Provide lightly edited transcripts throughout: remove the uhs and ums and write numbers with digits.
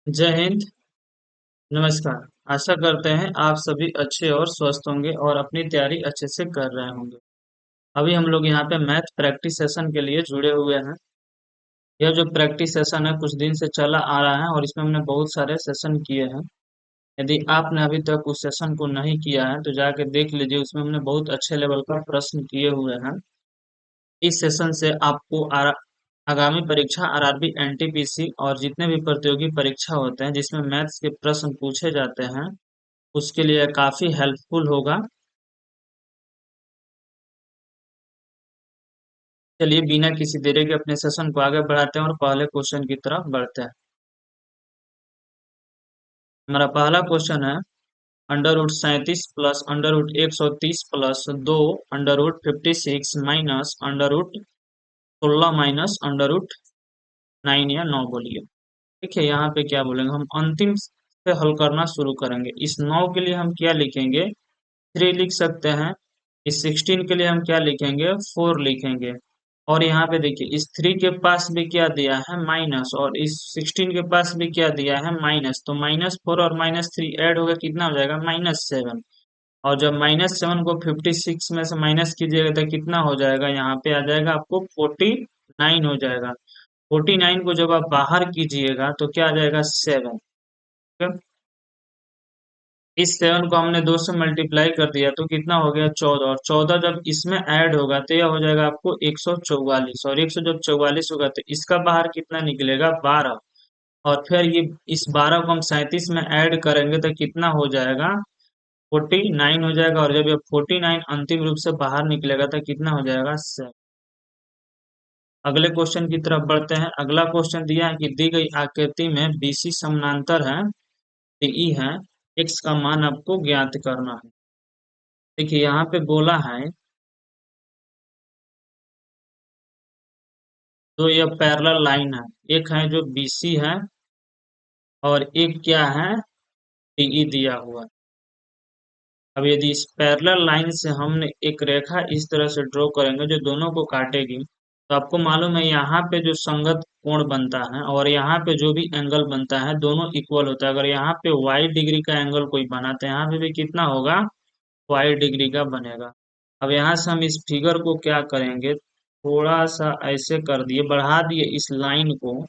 जय हिंद। नमस्कार। आशा करते हैं आप सभी अच्छे और स्वस्थ होंगे और अपनी तैयारी अच्छे से कर रहे होंगे। अभी हम लोग यहाँ पे मैथ प्रैक्टिस सेशन के लिए जुड़े हुए हैं। यह जो प्रैक्टिस सेशन है कुछ दिन से चला आ रहा है और इसमें हमने बहुत सारे सेशन किए हैं। यदि आपने अभी तक उस सेशन को नहीं किया है तो जाके देख लीजिए, उसमें हमने बहुत अच्छे लेवल का प्रश्न किए हुए हैं। इस सेशन से आपको आगामी परीक्षा आरआरबी एनटीपीसी और जितने भी प्रतियोगी परीक्षा होते हैं जिसमें मैथ्स के प्रश्न पूछे जाते हैं उसके लिए काफी हेल्पफुल होगा। चलिए बिना किसी देरी के अपने सेशन को आगे बढ़ाते हैं और पहले क्वेश्चन की तरफ बढ़ते हैं। हमारा पहला क्वेश्चन है under root 37 plus under root 130 plus 2 under root 56 minus under root 16 minus under root 9 या 9 बोलिए। देखिए यहाँ पे क्या बोलेंगे, हम अंतिम से हल करना शुरू करेंगे। इस 9 के लिए हम क्या लिखेंगे, 3 लिख सकते हैं। इस 16 के लिए हम क्या लिखेंगे, 4 लिखेंगे। और यहाँ पे देखिए इस 3 के पास भी क्या दिया है, माइनस, और इस 16 के पास भी क्या दिया है, माइनस। तो -4 और -3 ऐड होगा, कितना हो जाएगा, -7। और जब -7 को 56 में से माइनस कीजिएगा तो कितना हो जाएगा, यहाँ पे आ जाएगा आपको 49 हो जाएगा। 49 को जब आप बाहर कीजिएगा तो क्या आ जाएगा, 7। इस 7 को हमने 2 से मल्टीप्लाई कर दिया तो कितना हो गया, 14। और 14 जब इसमें ऐड होगा तो यह हो जाएगा आपको 144। और 100 जब 44 होगा तो इसका बाहर कितना निकलेगा, 12। और फिर ये इस 12 को हम 37 में ऐड करेंगे तो कितना हो जाएगा, 49 हो जाएगा। और जब ये 49 अंतिम रूप से बाहर निकलेगा तो कितना हो जाएगा, 7। अगले क्वेश्चन की तरफ बढ़ते हैं। अगला क्वेश्चन दिया है कि दी गई आकृति में बीसी समानांतर है, डीई है, एक्स का मान आपको ज्ञात करना है। देखिए यहाँ पे बोला है तो यह पैरेलल लाइन है। एक है जो बीसी है और एक क्या है, डीई दिया हुआ है। अब यदि इस पैरेलल लाइन से हमने एक रेखा इस तरह से ड्रॉ करेंगे जो दोनों को काटेगी तो आपको मालूम है यहाँ पे जो संगत कोण बनता है और यहाँ पे जो भी एंगल बनता है दोनों इक्वल होता है। अगर यहाँ पे y डिग्री का एंगल कोई बना तो यहाँ पे भी कितना होगा, y डिग्री का बनेगा। अब यहाँ से हम इस फिगर को क्या करेंगे, थोड़ा सा ऐसे कर दिए, बढ़ा दिए इस लाइन को।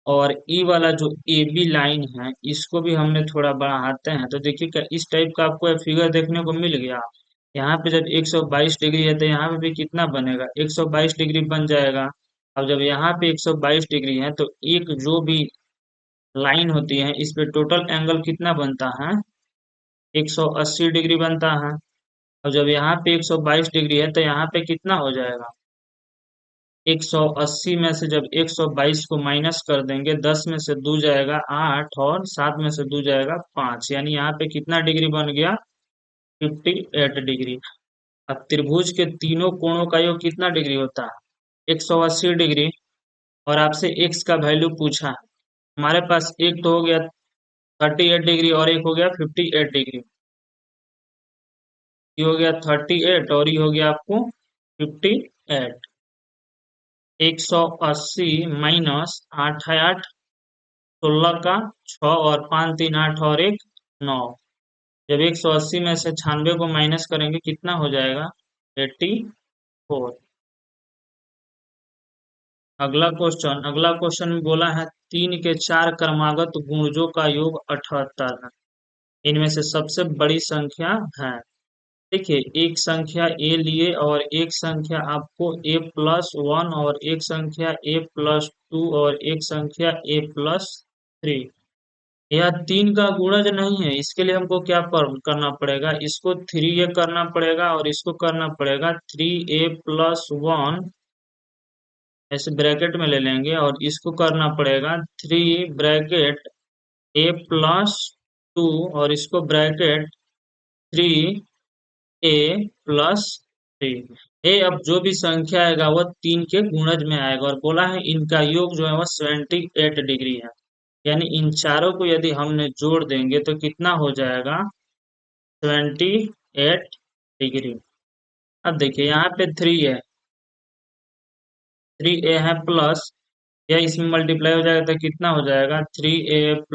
और ई वाला जो ए बी लाइन है इसको भी हमने थोड़ा बढ़ाते हैं तो देखिए क्या इस टाइप का आपको फिगर देखने को मिल गया। यहाँ पे जब 122 डिग्री है तो यहाँ पे भी कितना बनेगा, 122 डिग्री बन जाएगा। अब जब यहाँ पे 122 डिग्री है तो एक जो भी लाइन होती है इस पे टोटल एंगल कितना बनता है, 180 डिग्री बनता है। और जब यहाँ पे 122 डिग्री है तो यहाँ पे कितना हो जाएगा, 180 में से जब 122 को माइनस कर देंगे, 10 में से 2 जाएगा 8 और 7 में से 2 जाएगा 5, यानी यहाँ पे कितना डिग्री बन गया, 58 डिग्री। अब त्रिभुज के तीनों कोणों का योग कितना डिग्री होता है, 180 डिग्री। और आपसे एक्स का वैल्यू पूछा है, हमारे पास एक तो हो गया 38 डिग्री और एक हो गया 58 डिग्री। ये हो गया 38 और ये हो गया आपको 58। 180 माइनस 8 है 8, 16 का 6 और 5 3 8 और एक 9। जब 180 में से 96 को माइनस करेंगे कितना हो जाएगा, 84। अगला क्वेश्चन में बोला है 3 के 4 क्रमागत गुणजों का योग 78 है, इनमें से सबसे बड़ी संख्या है। देखिए एक संख्या ए लिए और एक संख्या आपको a+1 और एक संख्या a+2 और एक संख्या a+3। यह 3 का गुणज नहीं है, इसके लिए हमको क्या करना पड़ेगा, इसको 3a करना पड़ेगा और इसको करना पड़ेगा 3a+1, ऐसे ब्रैकेट में ले लेंगे। और इसको करना पड़ेगा 3 ब्रैकेट a+2 और इसको ब्रैकेट 3a+3। ए अब जो भी संख्या आएगा वह 3 के गुणज में आएगा और बोला है इनका योग जो है वह 78 डिग्री है। यानी इन चारों को यदि हमने जोड़ देंगे तो कितना हो जाएगा, 78 डिग्री। अब देखिए यहाँ पे 3 है, 3a है प्लस, या इसमें मल्टीप्लाई हो जाएगा तो कितना हो जाएगा, 3a +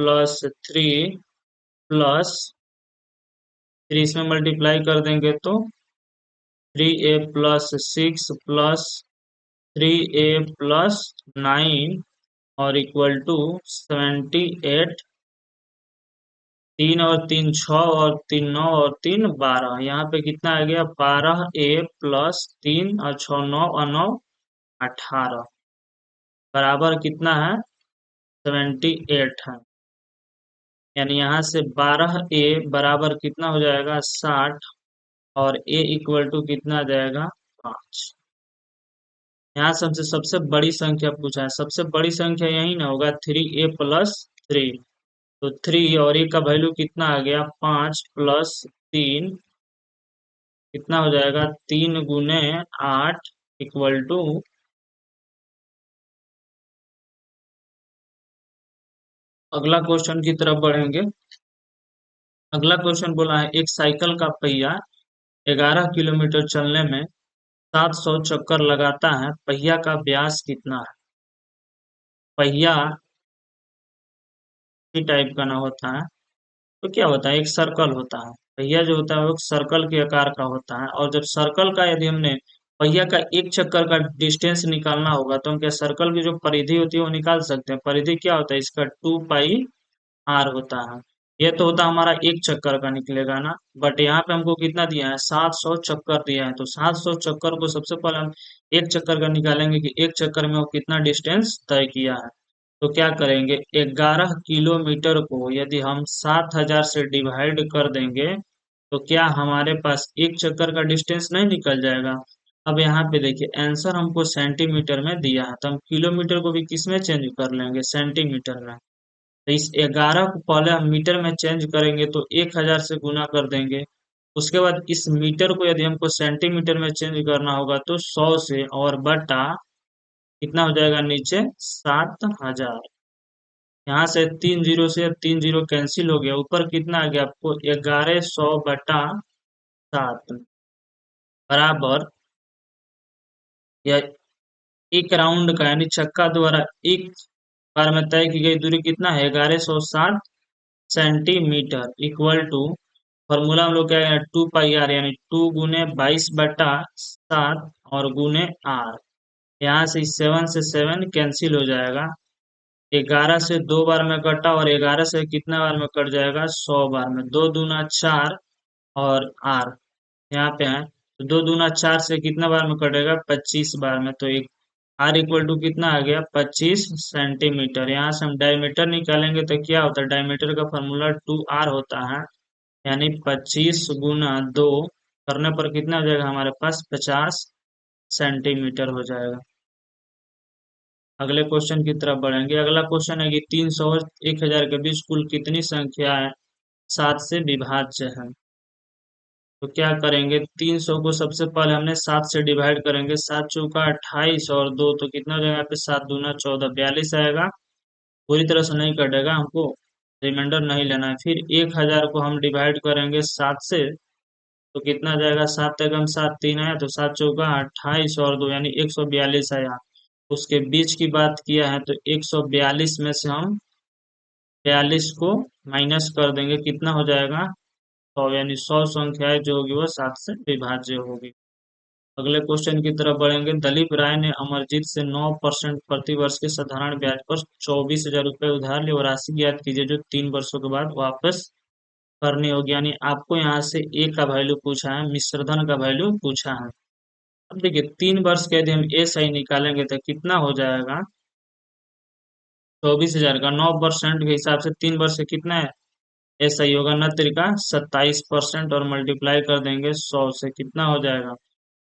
3 इसमें मल्टीप्लाई कर देंगे तो 3a + 6 + 3a + 9 और इक्वल टू 78। 3 और 3 6 और 3 9 और 3 12, यहाँ पे कितना आ गया, 12a + 3 और 6 9 और 9 18 बराबर कितना है, 78 है। यानी यहाँ से 12a बराबर कितना हो जाएगा, 60 और a इक्वल टू कितना आ जाएगा, 5। यहाँ से हमसे सबसे बड़ी संख्या पूछा है, सबसे बड़ी संख्या यही ना होगा, 3a + 3। तो 3 और a का वैल्यू कितना आ गया, 5 + 3 कितना हो जाएगा, 3 × 8 इक्वल टू, अगला क्वेश्चन की तरफ बढ़ेंगे। अगला क्वेश्चन बोला है, एक साइकिल का पहिया 11 किलोमीटर चलने में 700 चक्कर लगाता है, पहिया का व्यास कितना है। पहिया की टाइप का ना होता है, तो क्या होता है, एक सर्कल होता है। पहिया जो होता है वो एक सर्कल के आकार का होता है, और जब सर्कल का यदि हमने पहिया का एक चक्कर का डिस्टेंस निकालना होगा तो हम क्या सर्कल की जो परिधि होती है वो निकाल सकते हैं। परिधि क्या होता है, इसका 2πr होता है। ये तो होता है हमारा एक चक्कर का निकलेगा ना, बट यहाँ पे हमको कितना दिया है, 700 चक्कर दिया है। तो 700 चक्कर को सबसे पहले हम एक चक्कर का निकालेंगे कि एक चक्कर में वो कितना डिस्टेंस तय किया है। तो क्या करेंगे, 11 किलोमीटर को यदि हम 7000 से डिवाइड कर देंगे तो क्या हमारे पास एक चक्कर का डिस्टेंस नहीं निकल जाएगा। अब यहाँ पे देखिए आंसर हमको सेंटीमीटर में दिया है, तो हम किलोमीटर को भी किस में चेंज कर लेंगे, सेंटीमीटर में। तो इस 11 को पहले हम मीटर में चेंज करेंगे तो 1000 से गुना कर देंगे। उसके बाद इस मीटर को यदि हमको सेंटीमीटर में चेंज करना होगा तो 100 से, और बटा कितना हो जाएगा नीचे, 7000। यहाँ से 3 जीरो से 3 जीरो कैंसिल हो गया, ऊपर कितना आ गया आपको, 1100/7 बराबर, या एक राउंड का यानी छक्का द्वारा एक बार में तय की गई दूरी कितना है, 1160 सेंटीमीटर इक्वल टू, फॉर्मूला हम लोग क्या है, 2πr यानी 2 × 22/7 और गुने r। यहाँ से 7 से 7 कैंसिल हो जाएगा, 11 से 2 बार में कटा और 11 से कितना बार में कट जाएगा, 100 बार में, 2 दूना 4 और r यहाँ पे है, तो 2 दूना 4 से कितना बार में कटेगा, 25 बार में। तो एक r इक्वल टू कितना आ गया, 25 सेंटीमीटर। यहाँ से हम डायमीटर निकालेंगे तो क्या होता है, डायमीटर का फॉर्मूला 2r होता है, यानी 25 × 2 करने पर कितना हो जाएगा हमारे पास, 50 सेंटीमीटर हो जाएगा। अगले क्वेश्चन की तरफ बढ़ेंगे। अगला क्वेश्चन है कि 300 और 1000 के बीच कुल कितनी संख्या है 7 से विभाज्य है। तो क्या करेंगे, 300 को सबसे पहले हमने 7 से डिवाइड करेंगे, 7 चौका 28 और 2 तो कितना हो जाएगा, यहाँ पे 7 दूना 14, 42 आएगा। पूरी तरह से नहीं कटेगा, हमको रिमाइंडर नहीं लेना है। फिर 1000 को हम डिवाइड करेंगे 7 से, तो कितना आ जाएगा, 7 एकम 7 3 आया, तो 7 चौका 28 और 2 यानी 142 आया। उसके बीच की बात किया है तो 142 में से हम 42 को माइनस कर देंगे, कितना हो जाएगा, 100, यानी 100 संख्याएं जो होगी वो 7 से विभाज्य होगी। अगले क्वेश्चन की तरफ बढ़ेंगे। दलीप राय ने अमरजीत से 9% प्रति वर्ष के साधारण ब्याज पर 24,000 रुपये उधार लिए और राशि ज्ञात कीजिए जो 3 वर्षों के बाद वापस करनी होगी। यानी आपको यहाँ से ए का वैल्यू पूछा है, मिश्रधन का वैल्यू पूछा है। अब देखिए 3 वर्ष के यदि हम SI निकालेंगे तो कितना हो जाएगा, 24,000 का 9% के हिसाब से 3 वर्ष से कितना है, SI होगा न तिरका 27% और मल्टीप्लाई कर देंगे 100 से, कितना हो जाएगा,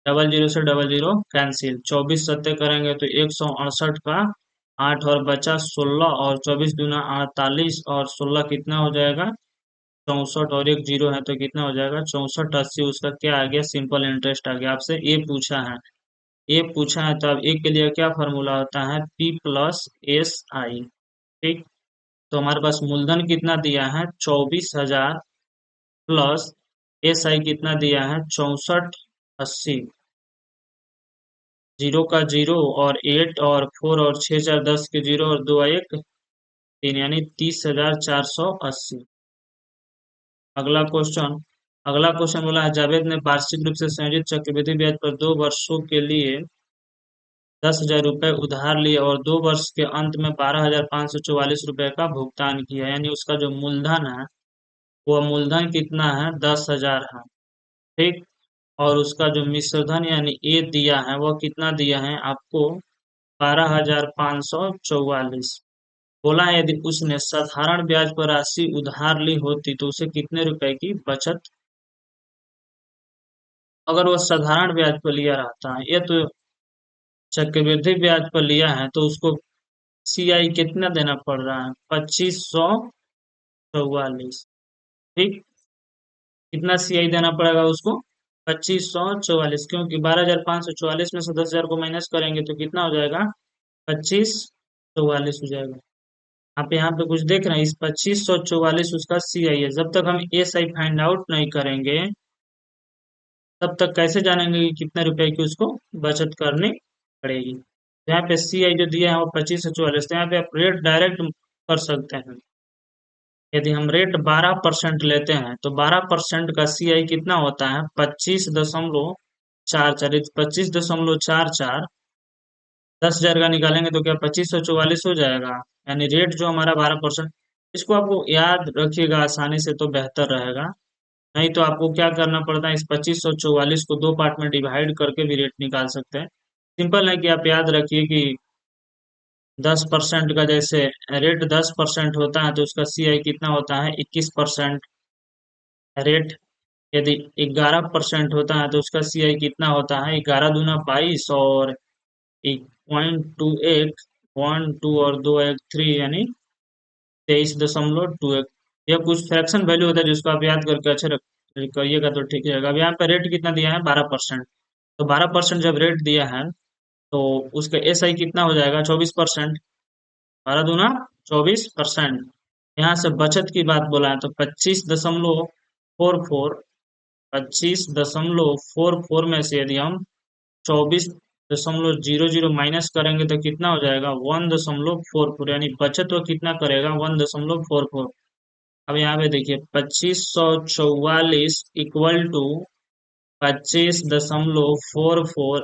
डबल जीरो से डबल जीरो कैंसिल, 24 सत्ते करेंगे तो 168 का 8 और बचा 16 और 24 दूना 48 और 16 कितना हो जाएगा, 64 और एक जीरो है तो कितना हो जाएगा, 6480। उसका क्या आ गया, सिंपल इंटरेस्ट आ गया। आपसे ए पूछा है, ए पूछा है तो अब ए के लिए क्या फॉर्मूला होता है, P+SI। ठीक, तो हमारे पास मूलधन कितना दिया है, 24,000 प्लस SI कितना दिया है, 6480। जीरो का जीरो और 8 और 4 और 6 4 10 के जीरो और 2 1 3 यानी 30,480। अगला क्वेश्चन बोला है जावेद ने वार्षिक रूप से संयोजित चक्रवृद्धि ब्याज पर 2 वर्षों के लिए 10,000 रुपये उधार लिए और 2 वर्ष के अंत में 12,544 रुपये का भुगतान किया, यानी उसका जो मूलधन है वो मूलधन कितना है 10,000 है। ठीक। और उसका जो मिश्रधन यानी ए दिया है वह कितना दिया है आपको 12,544। बोला है यदि उसने साधारण ब्याज पर राशि उधार ली होती तो उसे कितने रुपए की बचत, अगर वो साधारण ब्याज पर लिया रहता है, ये तो चक्रवृद्धि ब्याज पर लिया है तो उसको सीआई कितना देना पड़ रहा है 2544। ठीक। कितना सीआई देना पड़ेगा उसको 2544, क्योंकि 12,544 में से 10,000 को माइनस करेंगे तो कितना हो जाएगा 2544 हो जाएगा। आप यहाँ पे कुछ देख रहे हैं, इस 2544 उसका सीआई है। जब तक हम एस आई फाइंड आउट नहीं करेंगे तब तक कैसे जानेंगे कि कितने रुपए की उसको बचत करनी पड़ेगी। यहाँ पे सीआई जो दिया है वो 2544, तो यहाँ पे आप रेट डायरेक्ट कर सकते हैं। यदि हम रेट 12% लेते हैं तो 12% का सीआई कितना होता है 25.44। 25.44 10,000 का निकालेंगे तो क्या 2544 हो जाएगा, यानी रेट जो हमारा 12%। इसको आपको याद रखिएगा आसानी से तो बेहतर रहेगा, नहीं तो आपको क्या करना पड़ता है, इस 2544 को 2 पार्ट में डिवाइड करके भी रेट निकाल सकते हैं। सिंपल है कि आप याद रखिए कि 10% का जैसे रेट 10% होता है तो उसका सीआई कितना होता है 21%। रेट यदि 11% होता है तो उसका सीआई कितना होता है 11 दूना 22 और 1.21 1 2 और 2 1 3 यानी 23.21। यह कुछ फ्रैक्शन वैल्यू होता है जिसको आप याद करके अच्छे करिएगा तो ठीक रहेगा। अब यहाँ पे रेट कितना दिया है 12%, तो 12% जब रेट दिया है तो उसका एस आई कितना हो जाएगा 24%। 12 दूना 24%। यहाँ से बचत की बात बोला है तो 25.44 में से यदि हम 24.00 माइनस करेंगे तो कितना हो जाएगा 1.44, यानी बचत वो कितना करेगा 1.44। अब यहाँ पे देखिए 2544 इक्वल टू 25.44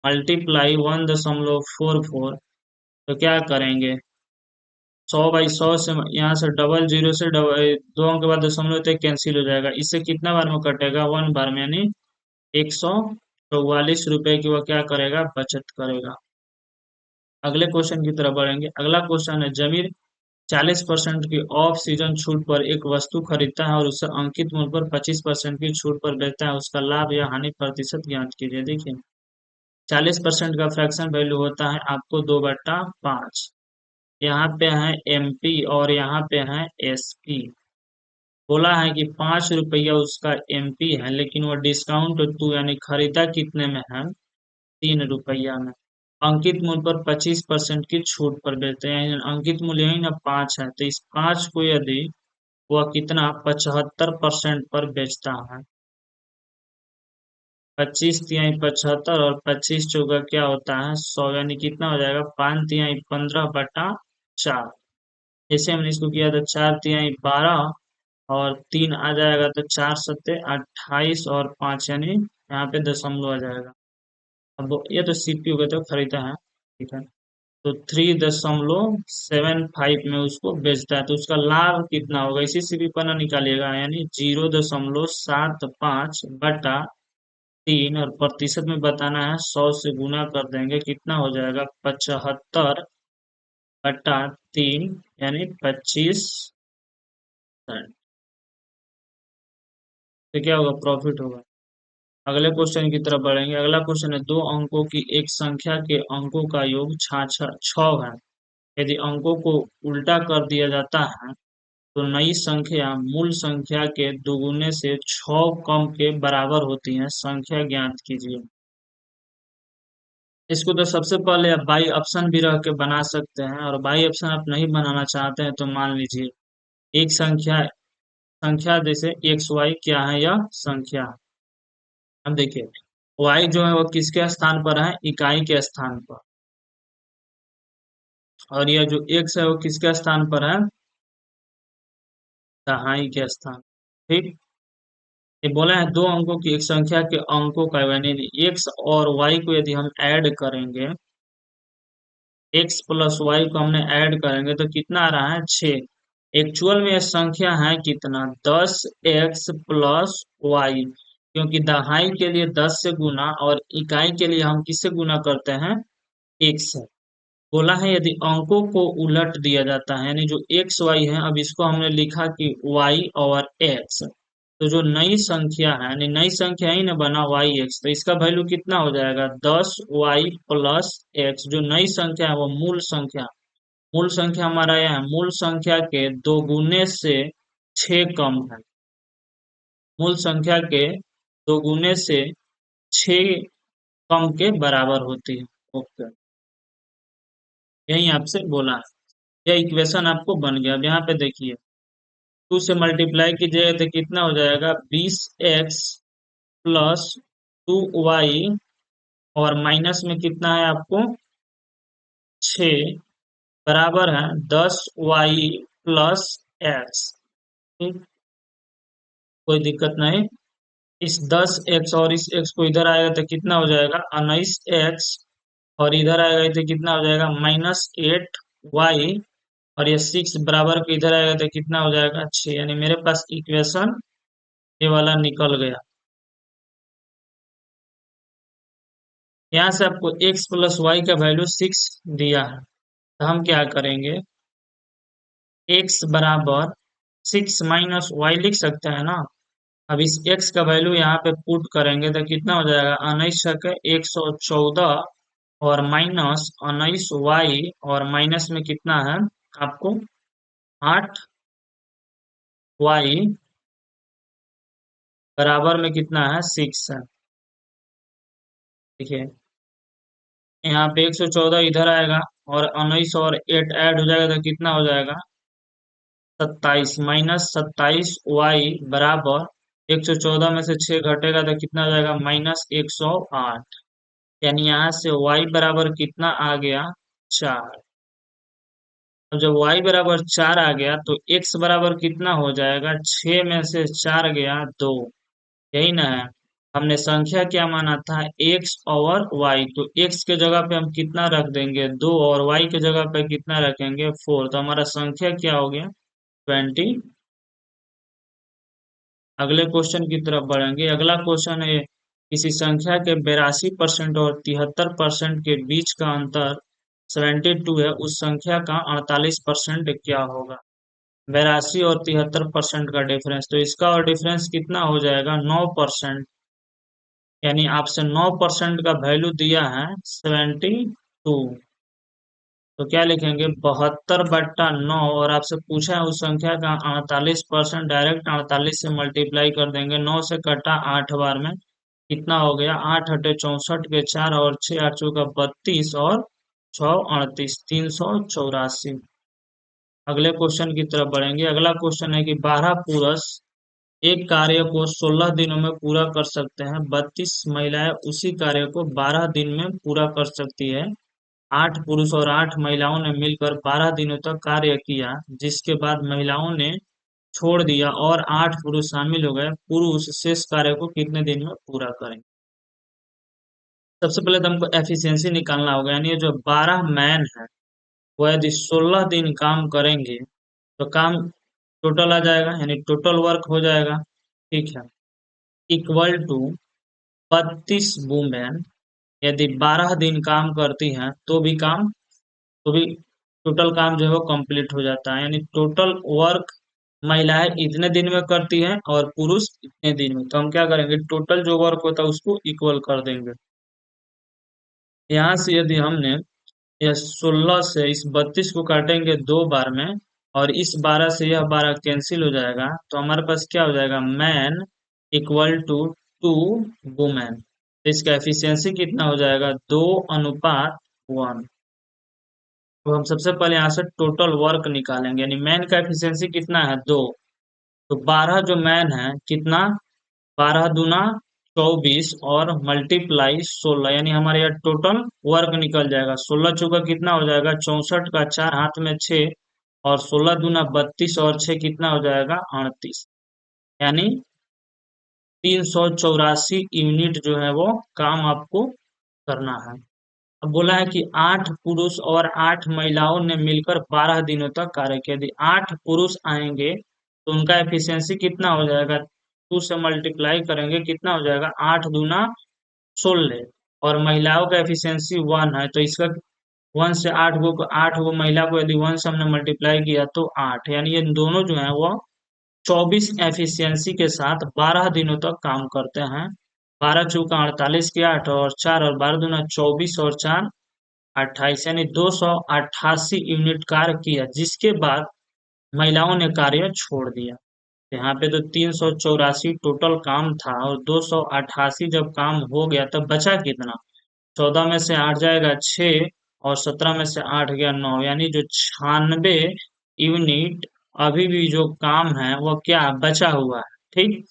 मल्टीप्लाई 1.44। तो क्या करेंगे 100/100 से यहाँ से डबल जीरो से डबल 2 अंक के बाद दशमलव तक कैंसिल हो जाएगा, इससे कितना बार में कटेगा 1 बार में, यानी 144 रुपए की वह क्या करेगा बचत करेगा। अगले क्वेश्चन की तरफ बढ़ेंगे। अगला क्वेश्चन है जमीर 40% की ऑफ सीजन छूट पर एक वस्तु खरीदता है और उसे अंकित मूल्य पर 25% की छूट पर बेचता है, उसका लाभ या हानि प्रतिशत ज्ञात कीजिए। देखिए 40% का फ्रैक्शन वैल्यू होता है आपको 2/5। यहाँ पे है एमपी और यहाँ पे है एसपी। बोला है कि 5 रुपया उसका एमपी है लेकिन वो डिस्काउंट 2 यानी खरीदा कितने में है 3 रुपया में। अंकित मूल्य पर 25% की छूट पर बेचते हैं, यानी अंकित मूल्य यही ना 5 है, तो इस 5 को यदि वह कितना 75% पर बेचता है, 25 तिहाई 75 और 25 चौका क्या होता है 100, यानी कितना हो जाएगा 5 तिहाई 15/4। जैसे हमने इसको किया था 4 तिहाई 12 और 3 आ जाएगा तो 4 सत्ते 28 और 5 यानी यहाँ पे दशमलव आ जाएगा। अब ये तो सीपीयू का तो खरीदा है, ठीक है, तो 3.75 में उसको बेचता है तो उसका लाभ कितना होगा इसी से भी पन्ना निकालिएगा, यानी 0.75/3 और प्रतिशत में बताना है 100 से गुना कर देंगे कितना हो जाएगा 75/3 यानी 25। तो क्या होगा प्रॉफिट होगा। अगले क्वेश्चन की तरफ बढ़ेंगे। अगला क्वेश्चन है 2 अंकों की एक संख्या के अंकों का योग 6 है। यदि अंकों को उल्टा कर दिया जाता है तो नई संख्या मूल संख्या के दोगुने से 6 कम के बराबर होती है, संख्या ज्ञात कीजिए। इसको तो सबसे पहले आप बाई ऑप्शन भी रख के बना सकते हैं, और बाई ऑप्शन आप नहीं बनाना चाहते हैं तो मान लीजिए एक संख्या संख्या जैसे एक्स वाई क्या है यह संख्या। अब देखिए y जो है वो किसके स्थान पर है, इकाई के स्थान पर, और यह जो x है वो किसके स्थान पर है, दहाई के स्थान। ठीक, ये बोला है दो अंकों की एक संख्या के अंकों का यानी x और y को यदि हम ऐड करेंगे, x प्लस वाई को हमने ऐड करेंगे तो कितना आ रहा है, 6। एक्चुअल में यह संख्या है कितना, 10x प्लस वाई, क्योंकि दहाई के लिए 10 से गुना और इकाई के लिए हम किससे गुना करते हैं, 1 से। बोला है यदि अंकों को उलट दिया जाता है, यानी जो एक्स वाई है, अब इसको हमने लिखा कि y और x, तो जो नई संख्या है, यानी नई संख्या ही ना बना वाई एक्स, तो इसका वैल्यू कितना हो जाएगा, 10y प्लस एक्स। जो नई संख्या है वो मूल संख्या हमारा यह है, मूल संख्या के दोगुने से 6 कम है, मूल संख्या के दोगुने से 6 कम के बराबर होती है। ओके, यही आपसे बोला है, यह इक्वेशन आपको बन गया। अब यहाँ पे देखिए, 2 से मल्टीप्लाई कीजिएगा तो कितना हो जाएगा, 20x प्लस 2y, और माइनस में कितना है आपको, 6, बराबर है 10y प्लस एक्स। ठीक, कोई दिक्कत नहीं। इस 10x और इस x को इधर आएगा तो कितना हो जाएगा, 19x, और इधर आएगा तो कितना हो जाएगा, -8y, और ये 6 बराबर के इधर आएगा तो कितना हो जाएगा, 6। यानी मेरे पास इक्वेशन ये वाला निकल गया। यहाँ से आपको x प्लस वाई का वैल्यू 6 दिया है, तो हम क्या करेंगे, x बराबर 6 माइनस वाई लिख सकते हैं ना। अब इस x का वैल्यू यहाँ पे पुट करेंगे तो कितना हो जाएगा, 19 114, और माइनस 19y, और माइनस में कितना है आपको, 8y, बराबर में कितना है, 6 है। देखिए, यहाँ पे 114 इधर आएगा, और 19 और 8 ऐड हो जाएगा तो कितना हो जाएगा, 27, -27y, बराबर 114 में से 6 घटेगा तो कितना हो जाएगा, -108। यानी यहाँ से y बराबर कितना आ गया, 4। अब जब y बराबर 4 आ गया तो x बराबर कितना हो जाएगा, 6 में से 4 गया 2। यही ना है, हमने संख्या क्या माना था, x और y, तो x के जगह पे हम कितना रख देंगे, 2, और y के जगह पे कितना रखेंगे, 4, तो हमारा संख्या क्या हो गया, 20। अगले क्वेश्चन की तरफ बढ़ेंगे। अगला क्वेश्चन है, किसी संख्या के 82% और 73% के बीच का अंतर 72 है, उस संख्या का 48% क्या होगा। 82 और 73% का डिफरेंस, तो इसका और डिफरेंस कितना हो जाएगा, 9%। यानी आपसे 9% का वैल्यू दिया है 72, तो क्या लिखेंगे, 72/9, और आपसे पूछा है उस संख्या का 48%, डायरेक्ट 48 से मल्टीप्लाई कर देंगे, 9 से कटा 8 बार में, कितना हो गया, 8 अठे 64 के 4, और 6 8 चौका 32, और 6 38, 384। अगले क्वेश्चन की तरफ बढ़ेंगे। अगला क्वेश्चन है कि 12 पुरुष एक कार्य को 16 दिनों में पूरा कर सकते हैं, 32 महिलाएं उसी कार्य को 12 दिन में पूरा कर सकती है। 8 पुरुष और 8 महिलाओं ने मिलकर 12 दिनों तक कार्य किया, जिसके बाद महिलाओं ने छोड़ दिया और 8 पुरुष शामिल हो गए। पुरुष शेष कार्य को कितने दिन में पूरा करेंगे। सबसे पहले तो हमको एफिशिएंसी निकालना होगा, यानी ये जो 12 मैन है वो यदि 16 दिन काम करेंगे तो काम टोटल आ जाएगा, यानी टोटल वर्क हो जाएगा। ठीक है, इक्वल टू 32 वुमेन यदि 12 दिन काम करती हैं तो भी टोटल काम जो है वो कंप्लीट हो जाता है, यानी टोटल वर्क महिलाएं इतने दिन में करती हैं और पुरुष इतने दिन में। तो हम क्या करेंगे, टोटल जो वर्क होता है उसको इक्वल कर देंगे। यहाँ से यदि हमने यह 16 से इस 32 को काटेंगे 2 बार में, और इस 12 से यह 12 कैंसिल हो जाएगा, तो हमारे पास क्या हो जाएगा, मैन इक्वल टू 2 वुमेन। तो इसका एफिशिएंसी कितना हो जाएगा, 2:1। तो हम सबसे पहले यहाँ से टोटल वर्क निकालेंगे, यानी मैन का एफिशिएंसी कितना है, 2। तो 12 जो मैन है कितना, 12 दूना 24 और मल्टीप्लाई 16, यानी हमारे यहाँ टोटल वर्क निकल जाएगा। 16 चौका कितना हो जाएगा 64 का 4 हाथ में 6 और 16 दूना 32 और 6 कितना हो जाएगा 38, यानी 384 यूनिट जो है वो काम आपको करना है। अब बोला है कि 8 पुरुष और 8 महिलाओं ने मिलकर 12 दिनों तक कार्य किया। यदि 8 पुरुष आएंगे तो उनका एफिशिएंसी कितना हो जाएगा, 2 से मल्टीप्लाई करेंगे कितना हो जाएगा 8 दूना 16, और महिलाओं का एफिशिएंसी 1 है तो इसका 1 से 8 गो महिला को यदि 1 से हमने मल्टीप्लाई किया तो 8, यानी ये दोनों जो है वो 24 एफिशिएंसी के साथ 12 दिनों तक काम करते हैं। 12 चौका 48 के 8 और 4 और 12 दूना 24 और 4 28, यानी 288 यूनिट कार्य किया, जिसके बाद महिलाओं ने कार्य छोड़ दिया। यहाँ पे तो 384 टोटल काम था और 288 जब काम हो गया तब बचा कितना, 14 में से 8 जाएगा 6 और 17 में से 8 गया 9, यानी जो 96 यूनिट अभी भी जो काम है वो क्या बचा हुआ है। ठीक,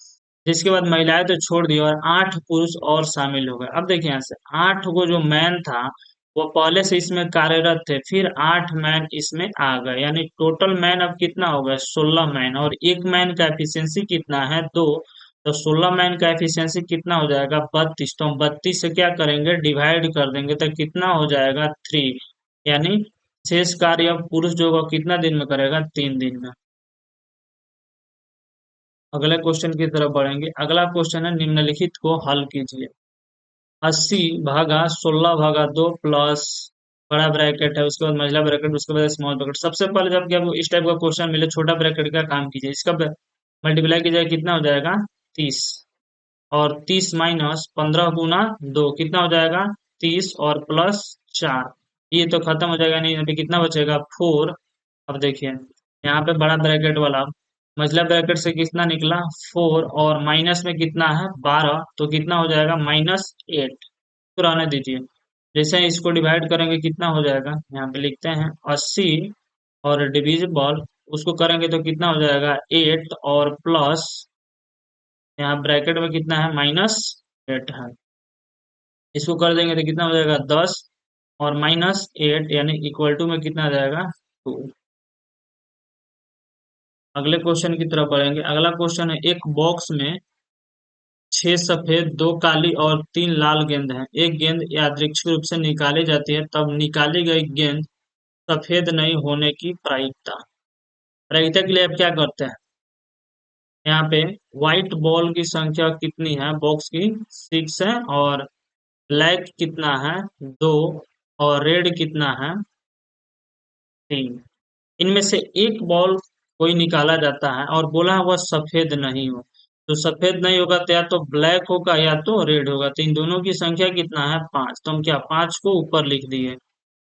जिसके बाद महिलाएं तो छोड़ दी और 8 पुरुष और शामिल हो गए। अब देखिए यहाँ से 8 को जो मैन था वो पहले से इसमें कार्यरत थे, फिर 8 मैन इसमें आ गए, यानी टोटल मैन अब कितना हो गया 16 मैन, और एक मैन का एफिशिएंसी कितना है 2, तो 16 मैन का एफिशिएंसी कितना हो जाएगा 32, तो हम 32 से क्या करेंगे डिवाइड कर देंगे तो कितना हो जाएगा 3, यानी शेष कार्य अब पुरुष जो होगा कितना दिन में करेगा 3 दिन में। अगले क्वेश्चन की तरफ बढ़ेंगे। अगला क्वेश्चन है निम्नलिखित को हल कीजिए। 80 भागा 16 भागा 2 प्लस बड़ा ब्रैकेट है, उसके बाद मझला ब्रैकेट, उसके बाद स्मॉल ब्रैकेट। सबसे पहले जब आपको इस टाइप का क्वेश्चन मिले छोटा ब्रैकेट का काम कीजिए, इसका मल्टीप्लाई कीजिए कितना हो जाएगा 30, और 30 माइनस 15 गुना 2 कितना हो जाएगा 30 और प्लस 4, ये तो खत्म हो जाएगा, नहीं यहाँ पे कितना बचेगा 4। अब देखिए यहाँ पे बड़ा ब्रैकेट वाला मझला ब्रैकेट से कितना निकला 4 और माइनस में कितना है 12, तो कितना हो जाएगा -8, तो रहने दीजिए। जैसे इसको डिवाइड करेंगे कितना हो जाएगा, यहाँ पे लिखते हैं 80 और डिविजिबल उसको करेंगे तो कितना हो जाएगा 8 और प्लस यहाँ ब्रैकेट में कितना है -8 है, इसको कर देंगे तो कितना हो जाएगा 10 और -8, यानी इक्वल टू में कितना आ जाएगा 2। अगले क्वेश्चन की तरफ बढ़ेंगे। अगला क्वेश्चन है एक बॉक्स में 6 सफेद 2 काली और 3 लाल गेंद हैं। एक गेंद यादृच्छिक रूप से निकाली जाती है, तब निकाली गई गेंद सफेद नहीं होने की प्रायिकता। प्रायिकता के लिए आप क्या करते हैं, यहाँ पे व्हाइट बॉल की संख्या कितनी है बॉक्स की 6 है, और ब्लैक कितना है 2, और रेड कितना है 3। इनमें से एक बॉल कोई निकाला जाता है और बोला है वह सफेद नहीं हो, तो सफेद नहीं होगा तो या तो ब्लैक होगा या तो रेड होगा, तो इन दोनों की संख्या कितना है 5, तो हम क्या 5 को ऊपर लिख दिए,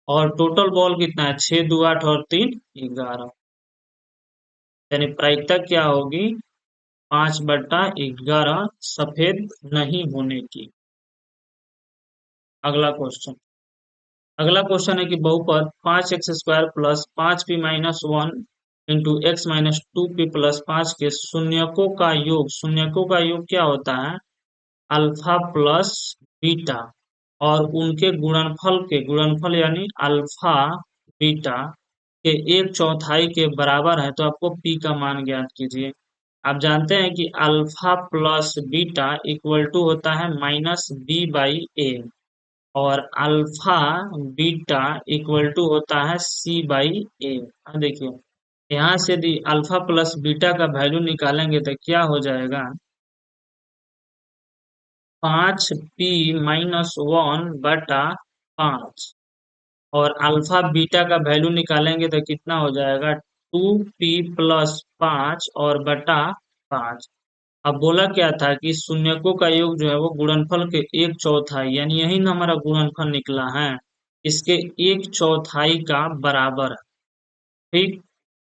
और टोटल बॉल कितना है 6 2 8 और 3 11, यानी प्रायिकता क्या होगी 5/11 सफेद नहीं होने की। अगला क्वेश्चन। अगला क्वेश्चन है कि बहुपद 5x² plus 5p-1 into x minus 2p plus 5 के शून्यकों का योग, शून्यकों का योग क्या होता है अल्फा प्लस बीटा, और उनके गुणनफल यानी अल्फा बीटा के 1/4 के बराबर है, तो आपको p का मान ज्ञात कीजिए। आप जानते हैं कि alpha plus beta equal to होता है -b/a, और अल्फा बीटा इक्वल टू होता है c/a। अब देखिए यहाँ से यदि अल्फा प्लस बीटा का वैल्यू निकालेंगे तो क्या हो जाएगा 5p-1/5, और अल्फा बीटा का वैल्यू निकालेंगे तो कितना हो जाएगा 2p प्लस 5 और बटा 5। अब बोला क्या था कि शून्यकों का योग जो है वो गुणनफल के 1/4, यानी यही ना हमारा गुणनफल निकला है, इसके 1/4 का बराबर है। ठीक,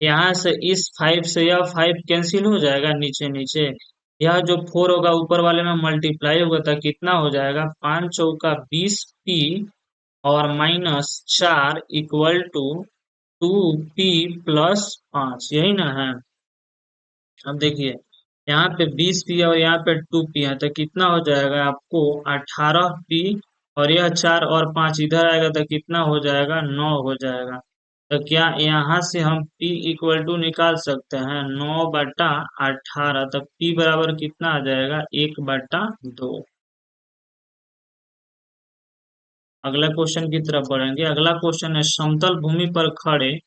यहाँ से इस 5 से यह 5 कैंसिल हो जाएगा नीचे नीचे, यह जो 4 होगा ऊपर वाले में मल्टीप्लाई होगा तो कितना हो जाएगा 5 चौका 20p और -4 इक्वल टू 2p प्लस 5, यही ना है। अब देखिए यहाँ पे 20p और यहाँ पे 2p है, तो कितना हो जाएगा आपको 18p, और यह 4 और 5 इधर आएगा तो कितना हो जाएगा 9 हो जाएगा। तो क्या यहाँ से हम p इक्वल टू निकाल सकते हैं 9/18, तो p बराबर कितना आ जाएगा 1/2। अगला क्वेश्चन की तरफ बढ़ेंगे। अगला क्वेश्चन है समतल भूमि पर खड़े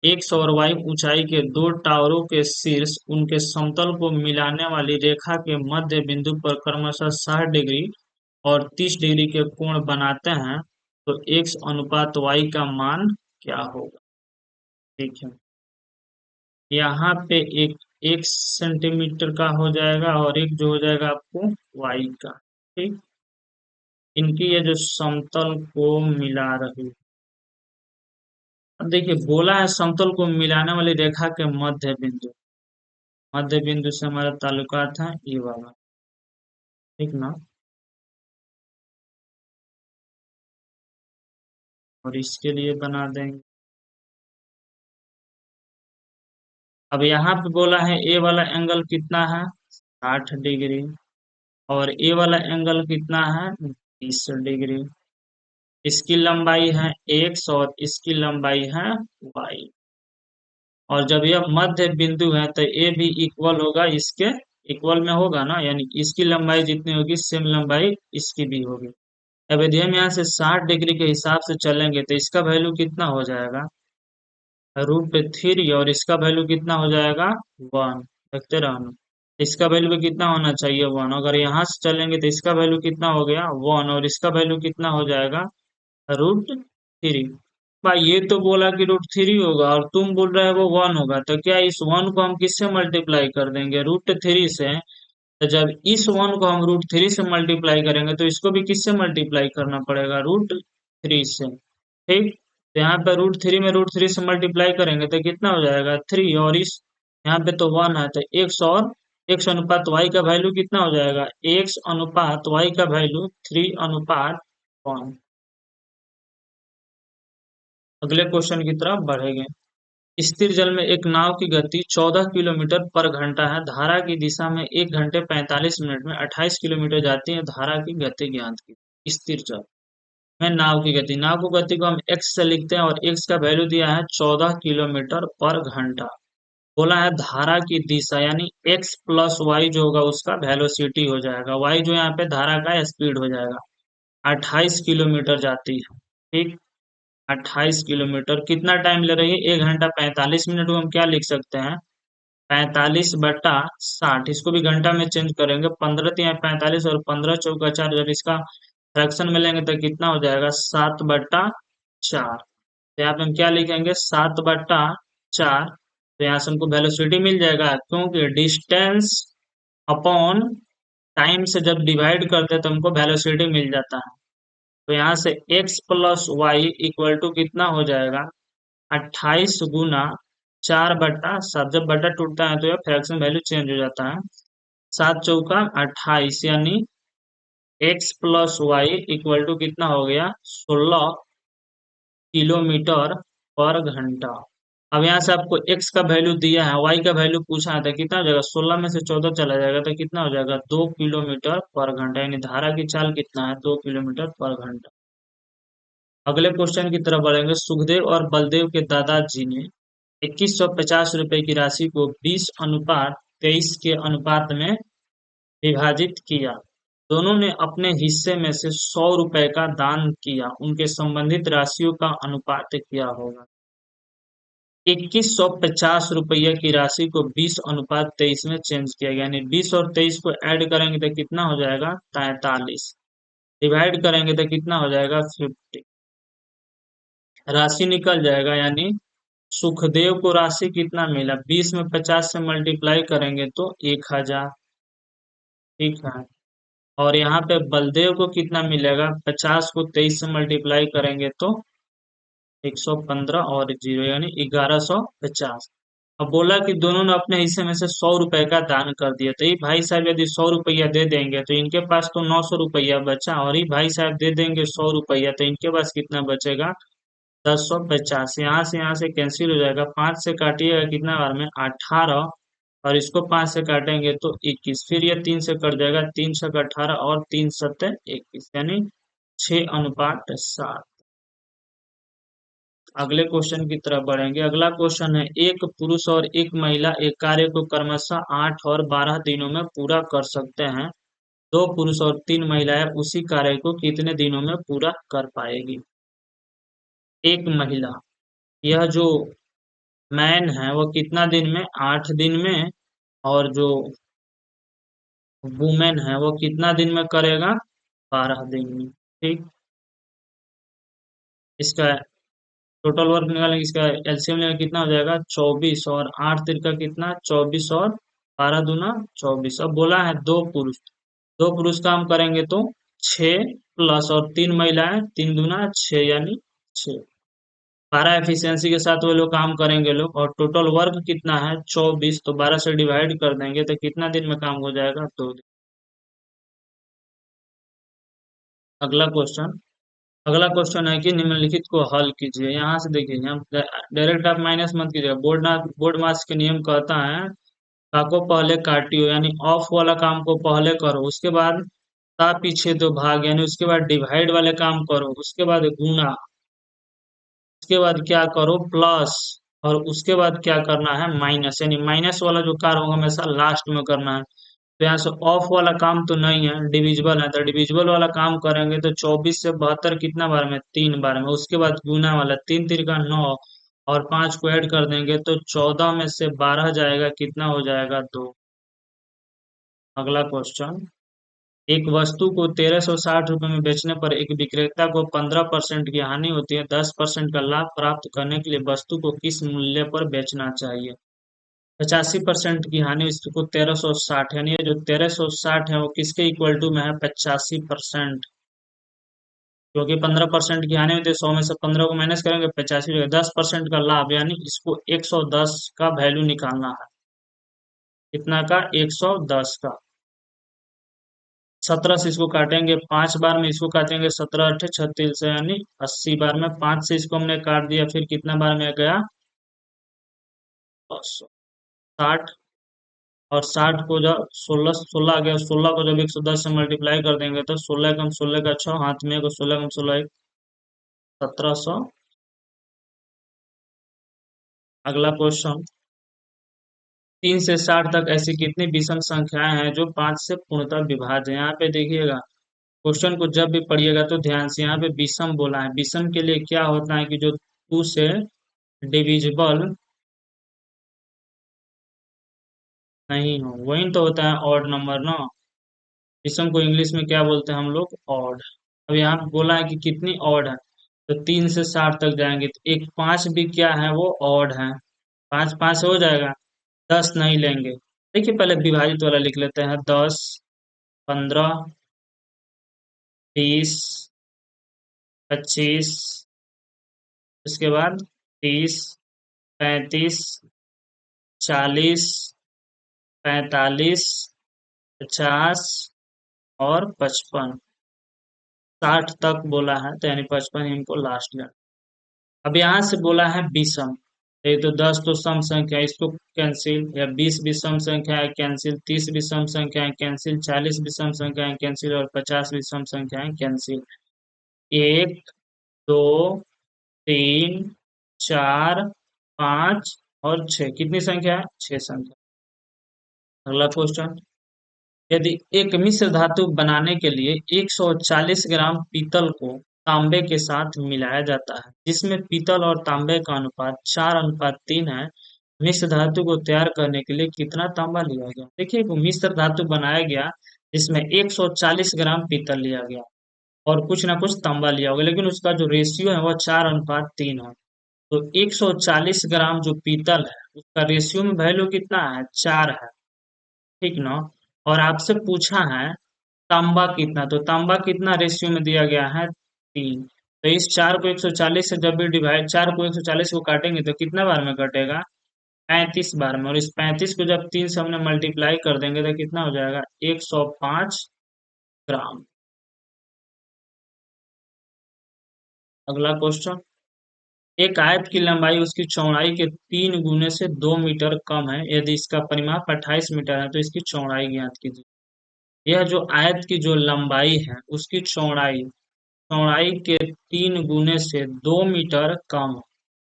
एक्स और वाई ऊंचाई के दो टावरों के शीर्ष उनके समतल को मिलाने वाली रेखा के मध्य बिंदु पर क्रमशः 60 डिग्री और 30 डिग्री के कोण बनाते हैं, तो एक्स अनुपात वाई का मान क्या होगा। ठीक है, यहाँ पे एक सेंटीमीटर का हो जाएगा और एक जो हो जाएगा आपको वाई का। ठीक, इनकी ये जो समतल को मिला रही, अब देखिए बोला है समतल को मिलाने वाली रेखा के मध्य बिंदु, मध्य बिंदु से हमारा ताल्लुकात है ये वाला। ठीक ना, और इसके लिए बना देंगे। अब यहाँ पे बोला है ए वाला एंगल कितना है 60 डिग्री, और ए वाला एंगल कितना है 30 डिग्री। इसकी लंबाई है एक्स और इसकी लंबाई है वाई, और जब यह मध्य बिंदु है तो ए भी इक्वल होगा इसके, इक्वल में होगा ना, यानी इसकी लंबाई जितनी होगी सेम लंबाई इसकी भी होगी। अब यदि हम यहाँ से 60 डिग्री के हिसाब से चलेंगे तो इसका वैल्यू कितना हो जाएगा √3, और इसका वैल्यू कितना हो जाएगा 1। देखते रहना, इसका वैल्यू भी कितना होना चाहिए 1। अगर यहाँ से चलेंगे तो इसका वैल्यू कितना हो गया 1, और इसका वैल्यू कितना हो जाएगा √3। भाई ये तो बोला कि √3 होगा और तुम बोल रहे हो वो 1 होगा, तो क्या इस 1 को हम किससे मल्टीप्लाई कर देंगे √3 से। तो जब इस 1 को हम √3 से मल्टीप्लाई करेंगे तो इसको भी किससे मल्टीप्लाई करना पड़ेगा √3 से। ठीक, तो यहाँ पे √3 में √3 से मल्टीप्लाई करेंगे तो कितना हो जाएगा 3, और इस यहाँ पे तो 1 है तो एक्स, और एक्स अनुपात वाई का वैल्यू कितना हो जाएगा एक्स अनुपात वाई का वैल्यू 3:1। अगले क्वेश्चन की तरफ बढ़ेंगे। स्थिर जल में एक नाव की गति 14 किलोमीटर पर घंटा है। धारा की दिशा में 1 घंटे 45 मिनट में 28 किलोमीटर जाती है। धारा की गति ज्ञात की। स्थिर जल में नाव की गति, नाव को गति को हम एक्स से लिखते हैं और एक्स का वैल्यू दिया है 14 किलोमीटर पर घंटा। बोला है धारा की दिशा, यानी एक्स प्लस वाई जो होगा उसका वेलोसिटी हो जाएगा, वाई जो यहाँ पे धारा का स्पीड हो जाएगा। 28 किलोमीटर जाती है। ठीक, 28 किलोमीटर कितना टाइम ले रही है 1 घंटा 45 मिनट को हम क्या लिख सकते हैं 45/60। इसको भी घंटा में चेंज करेंगे, 15×45 और 15×4 जब इसका फ्रैक्शन में लेंगे तो कितना हो जाएगा 7/4। तो यहाँ पे हम क्या लिखेंगे 7/4। तो यहाँ से हमको वेलोसिटी मिल जाएगा, क्योंकि डिस्टेंस अपॉन टाइम से जब डिवाइड करते हैं तो हमको वेलोसिटी मिल जाता है। तो यहाँ से x plus y equal to कितना हो जाएगा 28×4/7। जब बटा टूटता है तो यह फ्रैक्शन वैल्यू चेंज हो जाता है। 7×4 = 28, यानी x plus y equal to कितना हो गया 16 किलोमीटर पर घंटा। अब यहाँ से आपको x का वैल्यू दिया है, y का वैल्यू पूछा है, तो कितना हो जाएगा 16 में से 14 चला जाएगा तो कितना हो जाएगा 2 किलोमीटर पर घंटा, यानी धारा की चाल कितना है 2 किलोमीटर पर घंटा। अगले क्वेश्चन की तरफ बढ़ेंगे। सुखदेव और बलदेव के दादाजी ने 2150 रुपए की राशि को 20:23 के अनुपात में विभाजित किया। दोनों ने अपने हिस्से में से 100 रुपए का दान किया, उनके संबंधित राशियों का अनुपात क्या होगा। 2150 रुपये की राशि को 20:23 में चेंज किया गया, यानी 20 और 23 को ऐड करेंगे तो कितना हो जाएगा 43, डिवाइड करेंगे तो कितना हो जाएगा 50, राशि निकल जाएगा। यानी सुखदेव को राशि कितना मिला 20 में 50 से मल्टीप्लाई करेंगे तो 1000। ठीक है, और यहाँ पे बलदेव को कितना मिलेगा 50 को 23 से मल्टीप्लाई करेंगे तो 115 और 0 यानी 1150। अब बोला कि दोनों ने अपने हिस्से में से 100 रुपए का दान कर दिया, तो ये भाई साहब यदि 100 रुपया दे देंगे तो इनके पास तो 900 रुपया बचा, और ये भाई साहब दे देंगे 100 रुपया तो इनके पास कितना बचेगा 1050। यहाँ से कैंसिल हो जाएगा, 5 से काटिएगा कितना बार में 18, और इसको 5 से काटेंगे तो 21, फिर ये 3 से कट जाएगा, 3 छक 18 और 3 सत्ते 21, यानी 6:7। अगले क्वेश्चन की तरफ बढ़ेंगे। अगला क्वेश्चन है, एक पुरुष और एक महिला एक कार्य को क्रमशः 8 और 12 दिनों में पूरा कर सकते हैं। दो पुरुष और 3 महिलाएं उसी कार्य को कितने दिनों में पूरा कर पाएगी? एक महिला, यह जो मैन है वो कितना दिन में? 8 दिन में। और जो वुमेन है वो कितना दिन में करेगा? 12 दिन में। ठीक, इसका टोटल वर्क निकालेंगे, इसका एलसीएम लेंगे, कितना हो जाएगा? 24, और 8 तिरका कितना? 24, और 12 दूना 24। अब बोला है दो पुरुष काम करेंगे तो 6 प्लस, और 3 महिलाएं, 3 दूना 6, यानी 6। 12 एफिशिएंसी के साथ वो लोग काम करेंगे लोग, और टोटल वर्क कितना है? 24, तो 12 से डिवाइड कर देंगे तो कितना दिन में काम हो जाएगा? 2 दिन। अगला क्वेश्चन अगला क्वेश्चन है कि निम्नलिखित को हल कीजिए। यहाँ से देखिए, हम डायरेक्ट आप माइनस मत कीजिएगा। बोर्ड मास के नियम कहता है, का को पहले काटियो, यानी ऑफ वाला काम को पहले करो, उसके बाद ता पीछे दो भाग, यानी उसके बाद डिवाइड वाले काम करो, उसके बाद गुना, उसके बाद क्या करो? प्लस, और उसके बाद क्या करना है? माइनस, यानी माइनस वाला जो कार्य होगा हमेशा लास्ट में करना है। तो यहाँ से ऑफ वाला काम तो नहीं है, डिविजिबल है, तो डिविजिबल वाला काम करेंगे तो 24 से 72 कितना बार में? 3 बार में। उसके बाद गुना वाला, 3 तिरका 9, और 5 को ऐड कर देंगे तो 14 में से 12 जाएगा, कितना हो जाएगा? 2। अगला क्वेश्चन, एक वस्तु को 1360 रुपये में बेचने पर एक विक्रेता को 15% की हानि होती है। 10% का लाभ प्राप्त करने के लिए वस्तु को किस मूल्य पर बेचना चाहिए? 85% की हानि, इसको 1360, यानी ये जो 1360 है वो किसके इक्वल टू में है? 85%। क्योंकि 15% की हानि होती है, 100 में से 15 को माइनस करेंगे, 85 हो जाएगा। 10% का लाभ, यानी इसको 110 का वैल्यू निकालना है। कितना का? 110 का। 17 से इसको काटेंगे 5 बार में, इसको काटेंगे 17 अट्ठे 36 से, यानी 80 बार में। 5 से इसको हमने काट दिया, फिर कितना बार में गया? 60। और 60 को जब 16 16 आ गया, 16 को जब 110 से मल्टीप्लाई कर देंगे तो 16 कम 16 का 6 हाथ में को, 16 कम 16 एक, 1700। अगला क्वेश्चन, 3 से 60 तक ऐसी कितनी विषम संख्याएं हैं जो 5 से पूर्णतः विभाज्य हैं? यहाँ पे देखिएगा, क्वेश्चन को जब भी पढ़िएगा तो ध्यान से, यहाँ पे विषम बोला है। विषम के लिए क्या होता है कि जो 2 से डिविजिबल नहीं हो, वही तो होता है ऑड नंबर ना। विषम को इंग्लिश में क्या बोलते हैं हम लोग? ऑड। अब यहाँ पे बोला है कि कितनी ऑड है, तो 3 से 60 तक जाएंगे तो एक 5 भी क्या है? वो ऑड है। 5 5 से हो जाएगा, 10 नहीं लेंगे। देखिए, पहले विभाजित वाला लिख लेते हैं। 10, 15, 20, 25, उसके बाद 30, 35, 40, 45, 50 और 55। 60 तक बोला है, तो यानी 55 इनको लास्ट में। अब यहाँ से बोला है विषम, ये तो 10 तो सम संख्या, इसको कैंसिल, या 20 विषम संख्या है, कैंसिल, 30 विषम संख्या है, कैंसिल, 40 विषम संख्या है, कैंसिल, और 50 विषम संख्या है, कैंसिल। 1, 2, 3, 4, 5 और 6, कितनी संख्या है? 6 संख्या। अगला क्वेश्चन, यदि एक मिश्र धातु बनाने के लिए 140 ग्राम पीतल को तांबे के साथ मिलाया जाता है, जिसमें पीतल और तांबे का अनुपात 4:3 है, मिश्र धातु को तैयार करने के लिए कितना तांबा लिया गया? देखिए, वो मिश्र धातु बनाया गया जिसमें 140 ग्राम पीतल लिया गया और कुछ ना कुछ तांबा लिया होगा, लेकिन उसका जो रेशियो है वो 4:3 है। तो 140 ग्राम जो पीतल है उसका रेशियो में वैल्यू कितना है? 4 है। ठीक ना? और आपसे पूछा है तांबा कितना, तो तांबा कितना रेशियो में दिया गया है? 3। तो इस 4 को 140 से जब भी डिवाइड, 4 को 140 को काटेंगे तो कितना बार में कटेगा? 35 बार में। और इस 35 को जब 3 से हमने मल्टीप्लाई कर देंगे तो कितना हो जाएगा? 105 ग्राम। अगला क्वेश्चन, एक आयत की लंबाई उसकी चौड़ाई के 3 गुने से 2 मीटर कम है। यदि इसका परिमाप 28 मीटर है तो इसकी चौड़ाई ज्ञात कीजिए। यह जो आयत की जो लंबाई है उसकी चौड़ाई चौड़ाई के 3 गुने से 2 मीटर कम,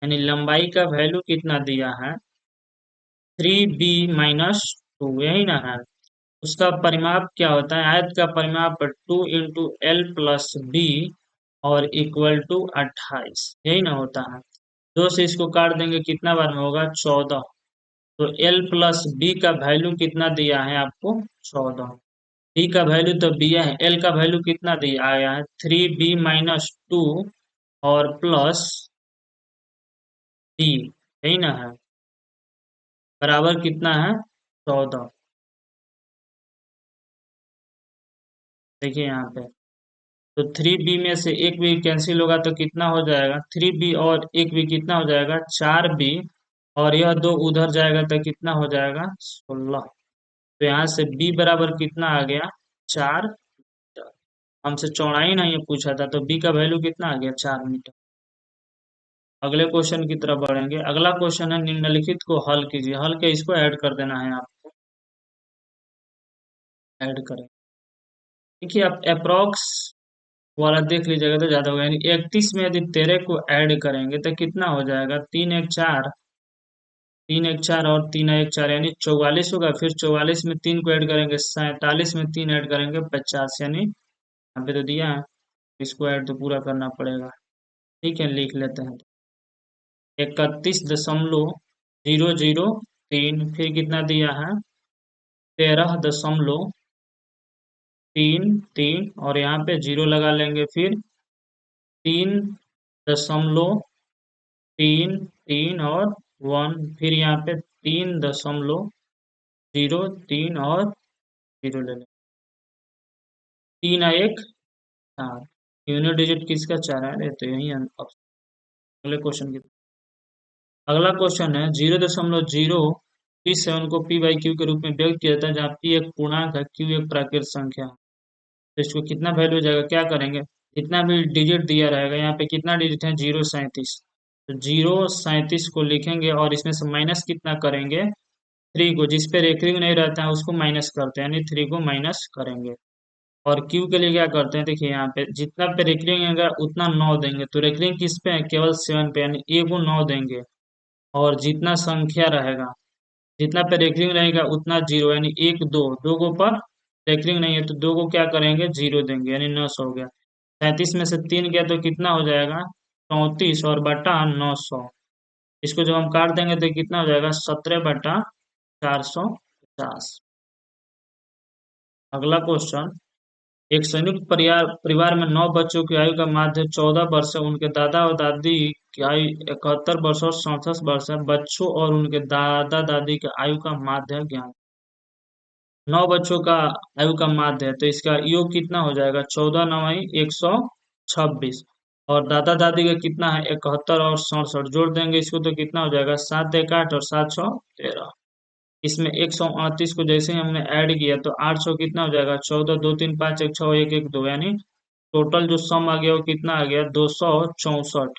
यानी लंबाई का वैल्यू कितना दिया है, 3b-2, यही ना है। उसका परिमाप क्या होता है, आयत का परिमाप 2 × L + b और इक्वल टू 28, यही ना होता है। 2 से इसको काट देंगे, कितना बार में होगा, 14। तो L + b का वैल्यू कितना दिया है आपको, 14। b का वैल्यू तो दिया है, L का वैल्यू कितना दिया आया है, 3b-2 और प्लस b, यही ना है, बराबर कितना है, 14। देखिए यहाँ पे, तो 3b में से एक भी कैंसिल होगा तो कितना हो जाएगा, 3b और एक भी कितना हो जाएगा, 4b, और यह दो उधर जाएगा तो कितना हो जाएगा, 16। तो यहाँ से b बराबर कितना आ गया, 4 मीटर। हमसे चौड़ाई नहीं है पूछा था, तो b का वैल्यू कितना आ गया, 4 मीटर। अगले क्वेश्चन की तरफ बढ़ेंगे। अगला क्वेश्चन है, निम्नलिखित को हल कीजिए। हल के इसको ऐड कर देना है आपको, ऐड करें। देखिए आप अप्रोक्स वाला देख लीजिएगा तो ज्यादा होगा, यानी 31 में यदि 13 को ऐड करेंगे तो कितना हो जाएगा, 3 × 1 = 4, 3 × 1 = 4 और 3 × 1 = 4, यानी 44 होगा। फिर 44 में 3 को ऐड करेंगे 47, में 3 ऐड करेंगे 50, यानी यहाँ पे तो दिया है, इसको ऐड तो पूरा करना पड़ेगा। ठीक है, लिख लेते हैं। 31.003, फिर कितना दिया है, 13.33, और यहाँ पे जीरो लगा लेंगे, फिर 3.33 और 1, फिर यहाँ पे 3.03 और जीरो ले लेंगे। 3 × 1 = 4, यूनिट डिजिट किसका 4 है, तो यही ऑप्शन। अगले क्वेश्चन की, अगला क्वेश्चन है, 0.037 को p/q के रूप में व्यक्त किया जाता है, जहाँ p एक पूर्णांक है, q एक प्राकृत संख्या है। तो इसको कितना वैल्यू हो जाएगा, क्या करेंगे, जितना भी डिजिट दिया रहेगा, यहाँ पे कितना डिजिट है, 0.37, तो 0.37 को लिखेंगे और इसमें से माइनस कितना करेंगे, 3 को, जिस पे रेकरिंग नहीं रहता है उसको माइनस करते हैं, यानी 3 को माइनस करेंगे। और क्यू के लिए क्या करते हैं, देखिए यहाँ पे जितना पे रेकरिंग है उतना 9 देंगे, तो रेकरिंग किस पे है, केवल 7 पे, यानी ए को 9 देंगे। और जितना संख्या रहेगा, जितना पे रेकरिंग रहेगा उतना जीरो, यानी 1 2, दो को पर रेकरिंग नहीं है तो दो को क्या करेंगे, जीरो देंगे, यानी 900 हो गया। 37 में से 3 गया तो कितना हो जाएगा, 34 और बटा 900। इसको जब हम काट देंगे तो कितना हो जाएगा, 17/450। अगला क्वेश्चन, एक संयुक्त परिवार में 9 बच्चों की आयु का माध्य 14 वर्ष है। उनके दादा और दादी की आयु 71 वर्ष और 67 वर्ष है। बच्चों और उनके दादा दादी की आयु का माध्य ज्ञान। 9 बच्चों का आयु का माध्य है, तो इसका योग कितना हो जाएगा, 14×9 = 126, और दादा दादी का कितना है, 71 और 67, जोड़ देंगे इसको तो कितना हो जाएगा, 7×1 = 8 और 7×6 = 13। इसमें 138 को जैसे ही हमने ऐड किया तो 800 कितना हो जाएगा, 14 2 3 5 1 6 1 1 2, यानी टोटल जो सम आ गया वो कितना आ गया, 264।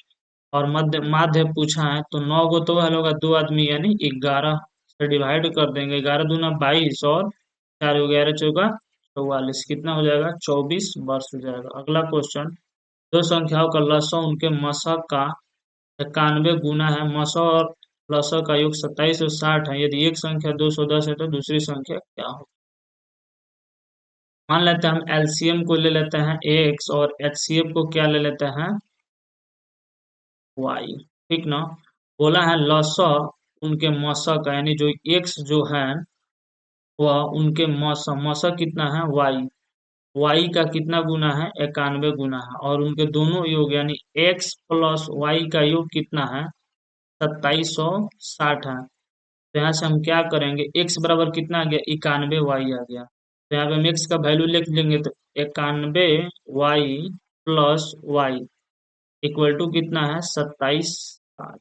और मध्य माध्य पूछा है तो 9 को तो हल होगा, 2 आदमी यानी 11 से डिवाइड कर देंगे, 11 दूना 22 और 4 11 चौका 44, कितना हो जाएगा, 24 वर्ष हो जाएगा। अगला क्वेश्चन, दो संख्याओं का लसाअ उनके मसा का 91 गुना है। मसा और लसाअ का योग 27 और 60 है। यदि एक संख्या 210 है तो दूसरी संख्या क्या हो। मान लेते हैं हम एलसीएम को ले लेते हैं एक्स और एचसीएफ को क्या ले लेते हैं, वाई। ठीक ना, बोला है लसाअ उनके मसा का, यानी जो एक्स जो है वह उनके मसा, मसा कितना है, वाई, वाई का कितना गुना है, 91 गुना है, और उनके दोनों योग यानी एक्स प्लस वाई का योग कितना है, 2760 है। तो यहाँ से हम क्या करेंगे, x बराबर कितना आ गया, 91 वाई आ गया। तो यहाँ पे हम x का वैल्यू लिख लेंगे, तो 91 y plus y equal to कितना है, 2760।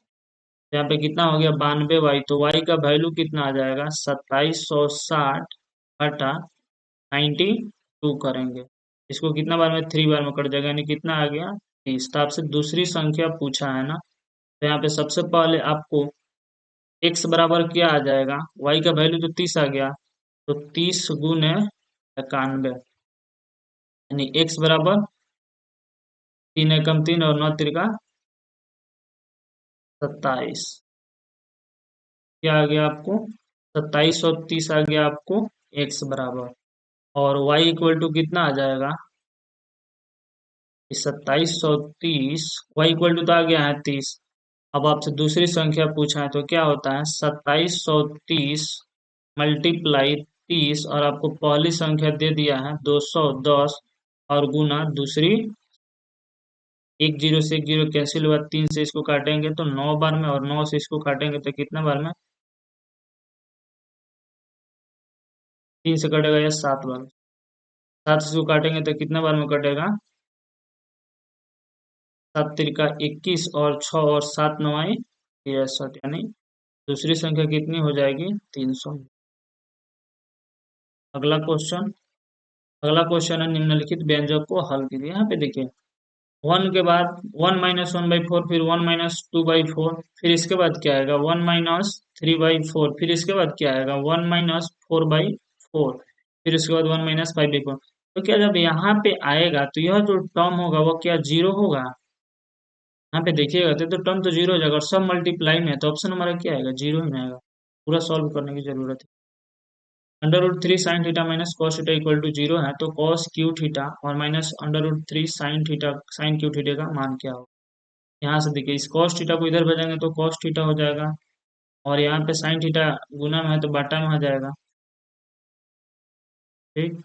यहाँ पे कितना हो गया, 92 वाई, तो वाई का वैल्यू कितना आ जाएगा, 2760 बटा 92 करेंगे। इसको कितना बार में, 3 बार में कट जाएगा, यानी कितना आ गया, 30। तो आपसे दूसरी संख्या पूछा है ना, तो यहाँ पे सबसे पहले आपको x बराबर क्या आ जाएगा, y का वैल्यू तो 30 आ गया, तो 30 गुने 91, यानी x बराबर 3 एकम 3 और 9 तिरका 27। क्या आ गया आपको, 2730 आ गया आपको x बराबर। और y इक्वल टू कितना आ जाएगा, 2730, y इक्वल टू तो आ गया है 30। अब आपसे दूसरी संख्या पूछा है तो क्या होता है, 2730 मल्टीप्लाई 30, और आपको पहली संख्या दे दिया है 210, और गुना दूसरी, एक जीरो से एक जीरो कैंसिल हुआ, 3 से इसको काटेंगे तो 9 बार में, और 9 से इसको काटेंगे तो कितने बार में, 3 से कटेगा या 7 बार, 7 से इसको काटेंगे तो कितने बार में कटेगा, 7 तिरका 21, और 6 और 7 9 63, यानी दूसरी संख्या कितनी हो जाएगी, 300। अगला क्वेश्चन, अगला क्वेश्चन है निम्नलिखित व्यंजक को हल कीजिए। यहाँ पे देखिए, 1 के बाद 1 - 1/4, फिर 1 - 2/4, फिर इसके बाद क्या आएगा, 1 - 3/4, फिर इसके बाद क्या आएगा, 1 - 4/4, फिर उसके बाद 1 - 5/4। तो क्या जब यहाँ पे आएगा तो यह जो टर्म होगा वो क्या जीरो होगा, यहाँ पे देखिएगा तो टर्म तो जीरो हो जाएगा, और सब मल्टीप्लाई में है, तो ऑप्शन हमारा क्या आएगा, जीरो ही में आएगा। पूरा सॉल्व करने की जरूरत है। √3 sin θ - cos θ equal to zero है, तो cos क्यू थीटा और minus √3 sin θ sin Q theta का मान क्या होगा। यहाँ से देखिए, इस cos थीटा को इधर भेजेंगे तो cos थीटा हो जाएगा, और यहाँ पे sin थीटा गुना में है तो बाटा में आ जाएगा, ठीक।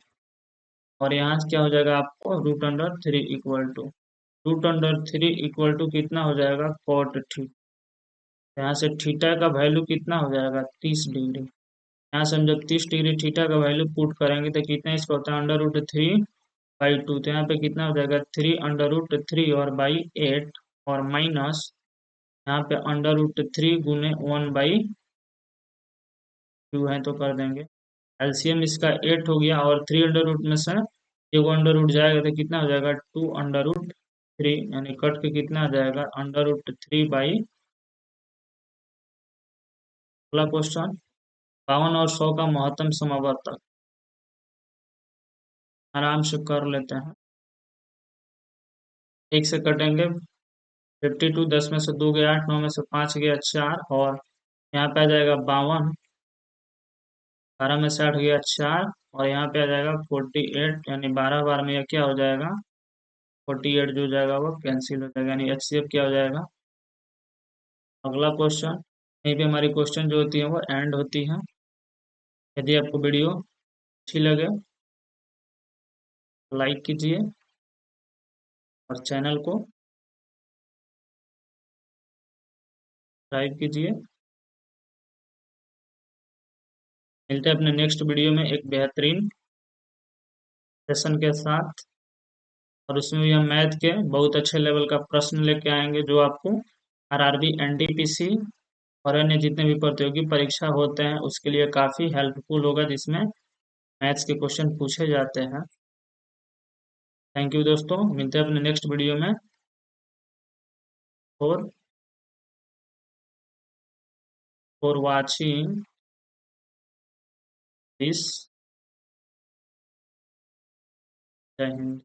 और यहाँ से क्या हो जाएगा आपको, √3 कितना हो जाएगा, cot थीटा। यहाँ से थीटा का वैल्यू कितना हो जाएगा, 30 डिग्री। यहाँ से हम जब 30 डिग्री थीटा का वैल्यू पुट करेंगे तो कितना इसका होता है, √3/2, तो यहाँ पे कितना हो जाएगा, 3 √3 और बाई 8, और माइनस यहाँ पे √3 गुने 1/2 है, तो कर देंगे। एलसीएम इसका 8 हो गया, और 3 अंडर रूट में से एगो अंडर रूट जाएगा तो कितना हो जाएगा, 2 √3, यानी कट के कितना आ जाएगा, √3/। अगला क्वेश्चन, 52 और 100 का महत्तम समावर्तक, आराम से कर लेते हैं। एक से कटेंगे, 52, 10 में से 2 गया 8, 9 में से 5 गया 4, और यहाँ पे आ जाएगा 52, 12 में से 8 गया 4, और यहाँ पे आ जाएगा 48, यानी 12 बार में यह क्या हो जाएगा, 48 जो हो जाएगा वो कैंसिल हो जाएगा, यानी एचसीएफ क्या हो जाएगा। अगला क्वेश्चन, यहीं पे हमारी क्वेश्चन जो होती है वो एंड होती है। यदि आपको वीडियो अच्छी लगे, लाइक कीजिए, और चैनल को सब्सक्राइब कीजिए। मिलते हैं अपने नेक्स्ट वीडियो में एक बेहतरीन सेशन के साथ, और उसमें भी हम मैथ के बहुत अच्छे लेवल का प्रश्न लेके आएंगे, जो आपको आरआरबी, एनटीपीसी और अन्य जितने भी प्रतियोगी परीक्षा होते हैं उसके लिए काफ़ी हेल्पफुल होगा, जिसमें मैथ्स के क्वेश्चन पूछे जाते हैं। थैंक यू दोस्तों, मिलते हैं अपने नेक्स्ट वीडियो में। फॉर फॉर वाचिंग दिस, जय हिंद।